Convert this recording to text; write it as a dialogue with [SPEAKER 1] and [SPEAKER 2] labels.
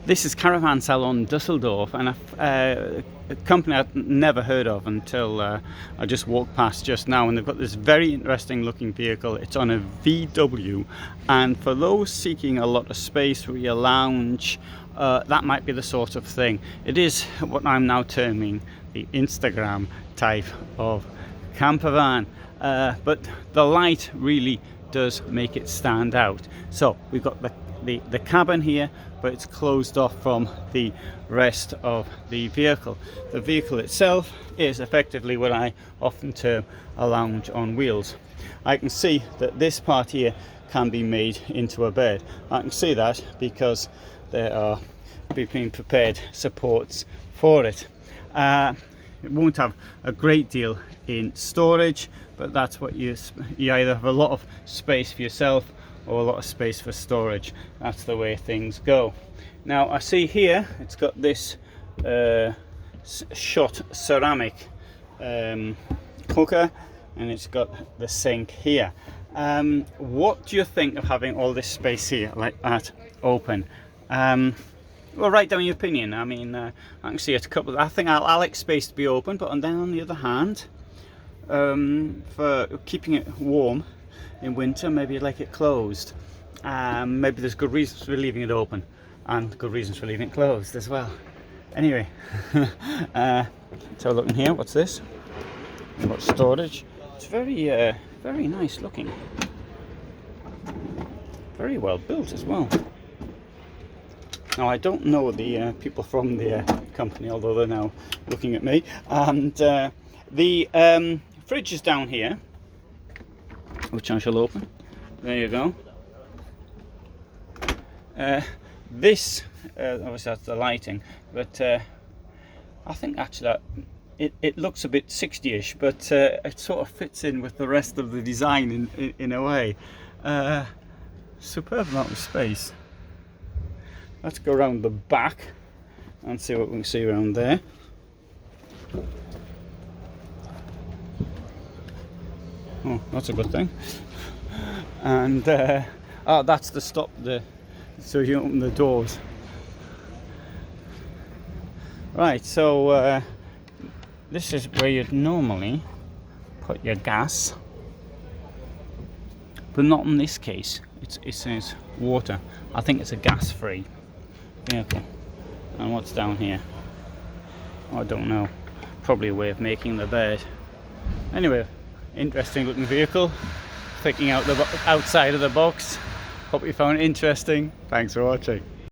[SPEAKER 1] This is Caravan Salon Dusseldorf, and a company I'd never heard of until I just walked past just now, and they've got this very interesting looking vehicle. It's on a VW, and for those seeking a lot of space, rear lounge, that might be the sort of thing. It is what I'm now terming the Instagram type of campervan, but the light really does make it stand out. So we've got the cabin here, but it's closed off from the rest of the vehicle. The vehicle itself is effectively what I often term a lounge on wheels. I can see that this part here can be made into a bed. I can see that because there are being prepared supports for it. It won't have a great deal in storage, but that's what you either have a lot of space for yourself or a lot of space for storage. That's the way things go. Now I see here it's got this shot ceramic cooker, and it's got the sink here. What do you think of having all this space here like that open? Well, write down your opinion. I mean, I can see a couple. I think I like space to be open, but then on the other hand, for keeping it warm in winter, maybe you'd like it closed. Maybe there's good reasons for leaving it open and good reasons for leaving it closed as well. Anyway, so looking here, what's this? We've got storage. It's very very nice looking, very well built as well. Now I don't know the people from the company, although they're now looking at me, and the fridge is down here, which I shall open. There you go. This obviously that's the lighting, but I think actually it looks a bit 60ish, but it sort of fits in with the rest of the design in a way. Superb amount of space. Let's go around the back and see what we can see around there. Oh, that's a good thing. And oh, that's the stop there, so you open the doors. Right, so this is where you'd normally put your gas, but not in this case. It says water. I think it's a gas-free vehicle. And what's down here? Oh, I don't know. Probably a way of making the bed. Anyway, interesting looking vehicle. Picking out the outside of the box. Hope you found it interesting. Thanks for watching.